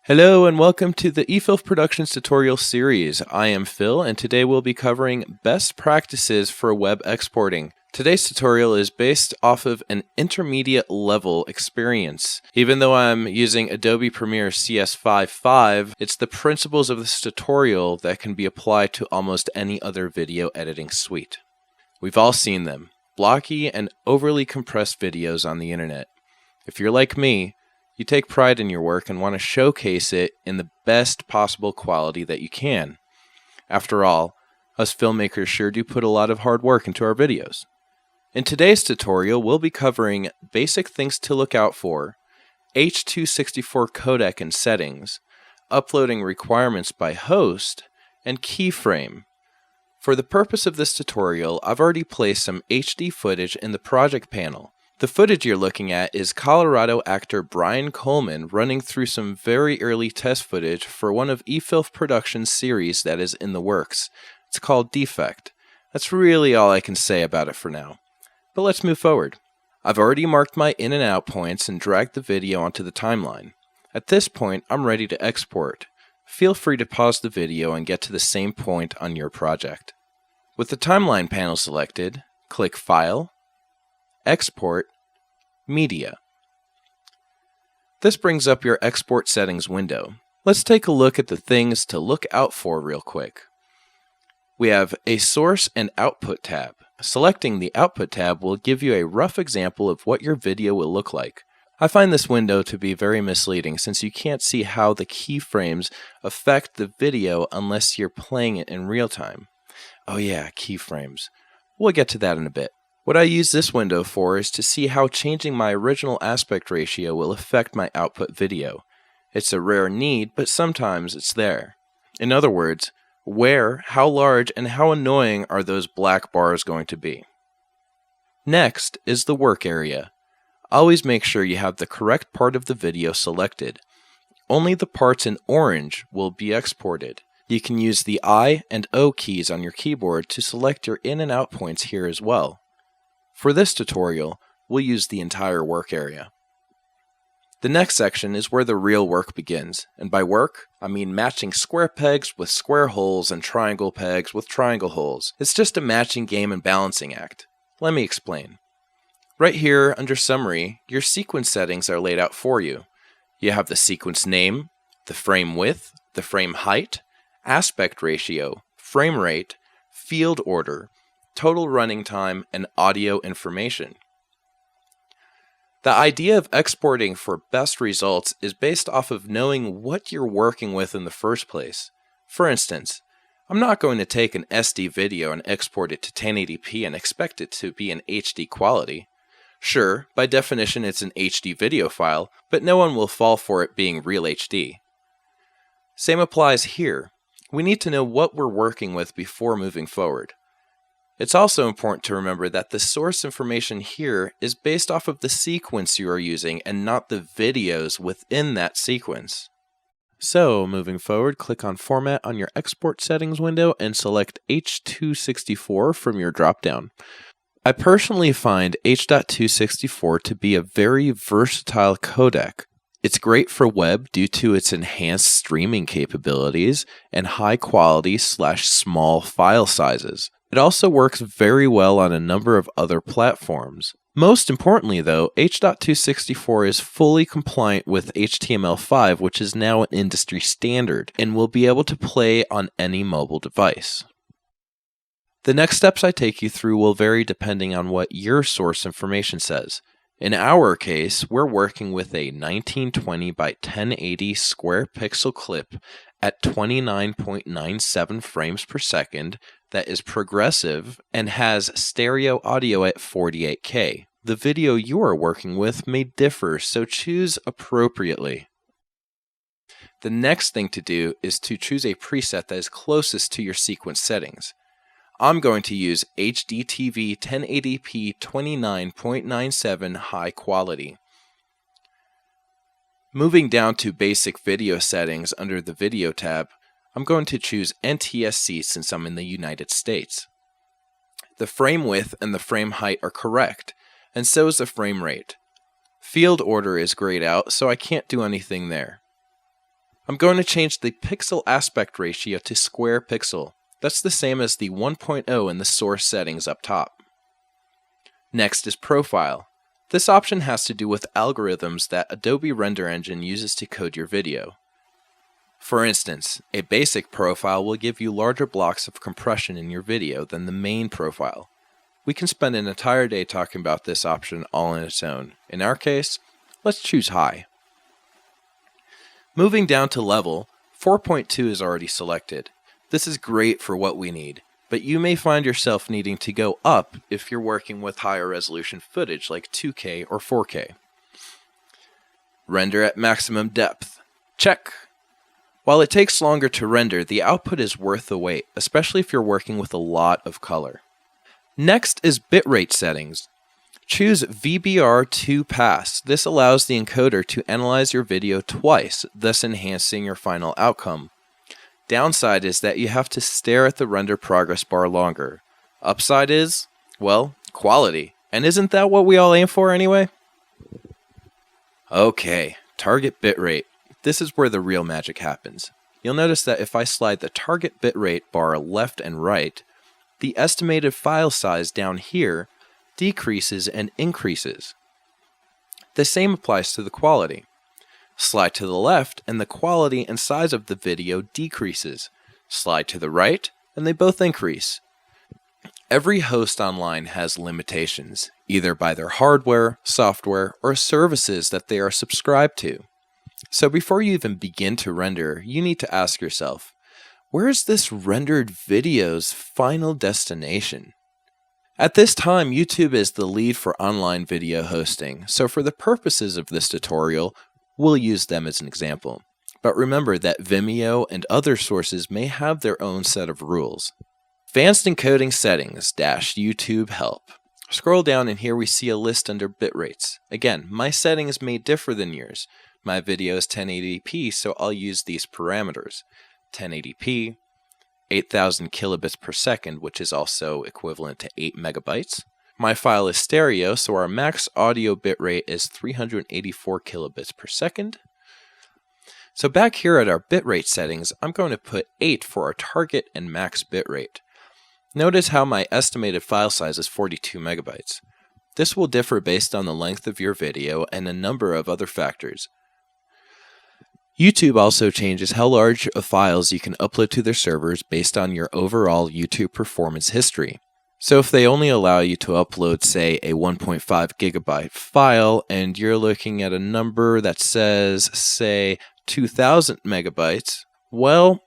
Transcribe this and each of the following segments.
Hello and welcome to the eFilm Productions tutorial series. I am Phil and today we'll be covering best practices for web exporting. Today's tutorial is based off of an intermediate level experience. Even though I'm using Adobe Premiere CS5.5, it's the principles of this tutorial that can be applied to almost any other video editing suite. We've all seen them, blocky and overly compressed videos on the internet. If you're like me, you take pride in your work and want to showcase it in the best possible quality that you can. After all, us filmmakers sure do put a lot of hard work into our videos. In today's tutorial, we'll be covering basic things to look out for, H.264 codec and settings, uploading requirements by host, and keyframe. For the purpose of this tutorial, I've already placed some HD footage in the project panel. The footage you're looking at is Colorado actor Brian Coleman running through some very early test footage for one of eFilm Productions series that is in the works. It's called Defect. That's really all I can say about it for now. But let's move forward. I've already marked my in and out points and dragged the video onto the timeline. At this point, I'm ready to export. Feel free to pause the video and get to the same point on your project. With the timeline panel selected, click File, Export, Media. This brings up your export settings window. Let's take a look at the things to look out for real quick. We have a Source and Output tab. Selecting the Output tab will give you a rough example of what your video will look like. I find this window to be very misleading since you can't see how the keyframes affect the video unless you're playing it in real time. Oh yeah, keyframes. We'll get to that in a bit. What I use this window for is to see how changing my original aspect ratio will affect my output video. It's a rare need, but sometimes it's there. In other words, where, how large, and how annoying are those black bars going to be? Next is the work area. Always make sure you have the correct part of the video selected. Only the parts in orange will be exported. You can use the I and O keys on your keyboard to select your in and out points here as well. For this tutorial, we'll use the entire work area. The next section is where the real work begins, and by work, I mean matching square pegs with square holes and triangle pegs with triangle holes. It's just a matching game and balancing act. Let me explain. Right here, under Summary, your sequence settings are laid out for you. You have the sequence name, the frame width, the frame height, aspect ratio, frame rate, field order, total running time, and audio information. The idea of exporting for best results is based off of knowing what you're working with in the first place. For instance, I'm not going to take an SD video and export it to 1080p and expect it to be in HD quality. Sure, by definition it's an HD video file, but no one will fall for it being real HD. Same applies here. We need to know what we're working with before moving forward. It's also important to remember that the source information here is based off of the sequence you are using and not the videos within that sequence. So, moving forward, click on Format on your Export Settings window and select H.264 from your dropdown. I personally find H.264 to be a very versatile codec. It's great for web due to its enhanced streaming capabilities and high quality / small file sizes. It also works very well on a number of other platforms. Most importantly though, H.264 is fully compliant with HTML5, which is now an industry standard, and will be able to play on any mobile device. The next steps I take you through will vary depending on what your source information says. In our case, we're working with a 1920 by 1080 square pixel clip at 29.97 frames per second that is progressive and has stereo audio at 48K. The video you are working with may differ, so choose appropriately. The next thing to do is to choose a preset that is closest to your sequence settings. I'm going to use HDTV 1080p 29.97 high quality. Moving down to basic video settings under the video tab, I'm going to choose NTSC since I'm in the United States. The frame width and the frame height are correct, and so is the frame rate. Field order is grayed out, so I can't do anything there. I'm going to change the pixel aspect ratio to square pixel. That's the same as the 1.0 in the source settings up top. Next is profile. This option has to do with algorithms that Adobe Render Engine uses to code your video. For instance, a basic profile will give you larger blocks of compression in your video than the main profile. We can spend an entire day talking about this option all on its own. In our case, let's choose high. Moving down to level, 4.2 is already selected. This is great for what we need, but you may find yourself needing to go up if you're working with higher resolution footage like 2K or 4K. Render at maximum depth. Check! While it takes longer to render, the output is worth the wait, especially if you're working with a lot of color. Next is bitrate settings. Choose VBR2 pass. This allows the encoder to analyze your video twice, thus enhancing your final outcome. Downside is that you have to stare at the render progress bar longer. Upside is, well, quality. And isn't that what we all aim for anyway? Okay, target bitrate. This is where the real magic happens. You'll notice that if I slide the target bitrate bar left and right, the estimated file size down here decreases and increases. The same applies to the quality. Slide to the left and the quality and size of the video decreases. Slide to the right and they both increase. Every host online has limitations, either by their hardware, software, or services that they are subscribed to. So before you even begin to render, you need to ask yourself, where is this rendered video's final destination? At this time, YouTube is the lead for online video hosting, so for the purposes of this tutorial, we'll use them as an example. But remember that Vimeo and other sources may have their own set of rules. Advanced encoding settings - YouTube help. Scroll down and here we see a list under bitrates. Again, my settings may differ than yours. My video is 1080p, so I'll use these parameters. 1080p, 8000 kilobits per second, which is also equivalent to 8 megabytes. My file is stereo, so our max audio bitrate is 384 kilobits per second. So back here at our bitrate settings, I'm going to put 8 for our target and max bitrate. Notice how my estimated file size is 42 megabytes. This will differ based on the length of your video and a number of other factors. YouTube also changes how large of files you can upload to their servers based on your overall YouTube performance history. So if they only allow you to upload, say, a 1.5 gigabyte file, and you're looking at a number that says, say, 2000 megabytes, well,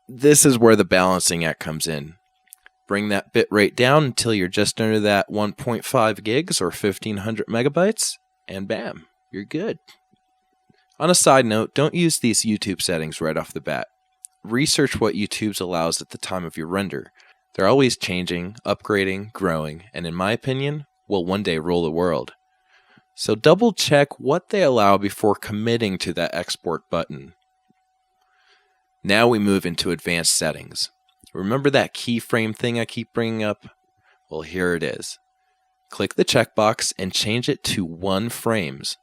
this is where the balancing act comes in. Bring that bit rate down until you're just under that 1.5 gigs or 1500 megabytes, and bam, you're good. On a side note, don't use these YouTube settings right off the bat. Research what YouTube allows at the time of your render. They're always changing, upgrading, growing, and in my opinion, will one day rule the world. So double check what they allow before committing to that export button. Now we move into advanced settings. Remember that keyframe thing I keep bringing up? Well, here it is. Click the checkbox and change it to 1 frames.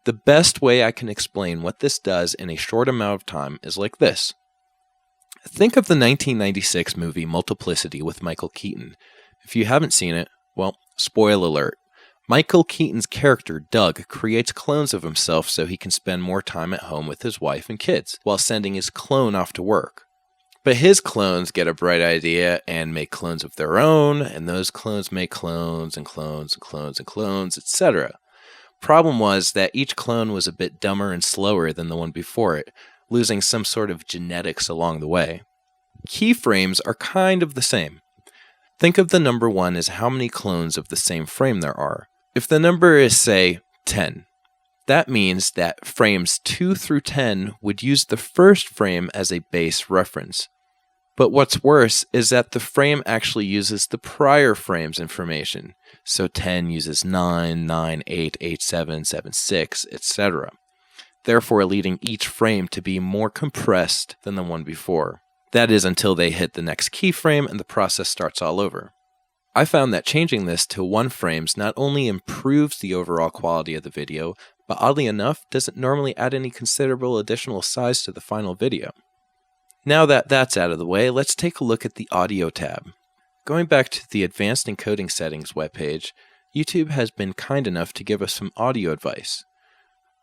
The best way I can explain what this does in a short amount of time is like this. Think of the 1996 movie Multiplicity with Michael Keaton. If you haven't seen it, well, spoiler alert. Michael Keaton's character, Doug, creates clones of himself so he can spend more time at home with his wife and kids, while sending his clone off to work. But his clones get a bright idea and make clones of their own, and those clones make clones and clones and clones and clones, etc. Problem was that each clone was a bit dumber and slower than the one before it, losing some sort of genetics along the way. Keyframes are kind of the same. Think of the number 1 as how many clones of the same frame there are. If the number is, say, 10, that means that frames 2 through 10 would use the first frame as a base reference. But what's worse is that the frame actually uses the prior frame's information. So 10 uses 9, 9, 8, 8, 7, 7, 6, etc. Therefore leading each frame to be more compressed than the one before. That is until they hit the next keyframe and the process starts all over. I found that changing this to 1 frames not only improves the overall quality of the video, but oddly enough, doesn't normally add any considerable additional size to the final video. Now that that's out of the way, let's take a look at the Audio tab. Going back to the Advanced Encoding Settings webpage, YouTube has been kind enough to give us some audio advice.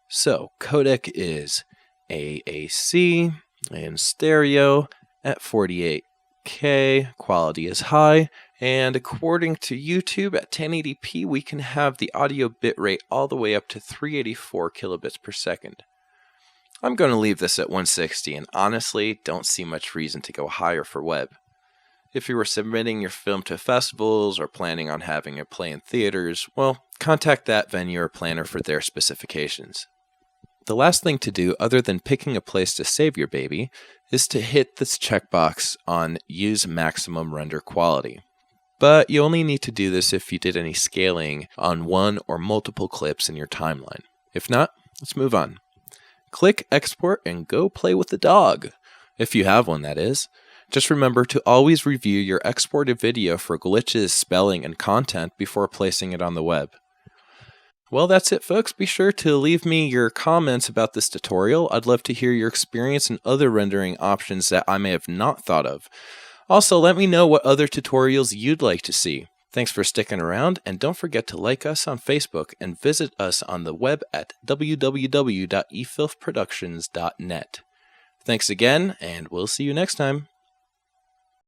So, codec is AAC in stereo at 48K, quality is high, and according to YouTube at 1080p we can have the audio bitrate all the way up to 384 kilobits per second. I'm going to leave this at 160 and honestly don't see much reason to go higher for web. If you were submitting your film to festivals or planning on having it play in theaters, well, contact that venue or planner for their specifications. The last thing to do other than picking a place to save your baby is to hit this checkbox on Use Maximum Render Quality. But you only need to do this if you did any scaling on one or multiple clips in your timeline. If not, let's move on. Click Export and go play with the dog. If you have one, that is. Just remember to always review your exported video for glitches, spelling, and content before placing it on the web. Well, that's it, folks. Be sure to leave me your comments about this tutorial. I'd love to hear your experience and other rendering options that I may have not thought of. Also, let me know what other tutorials you'd like to see. Thanks for sticking around, and don't forget to like us on Facebook and visit us on the web at www.efilfproductions.net. Thanks again, and we'll see you next time.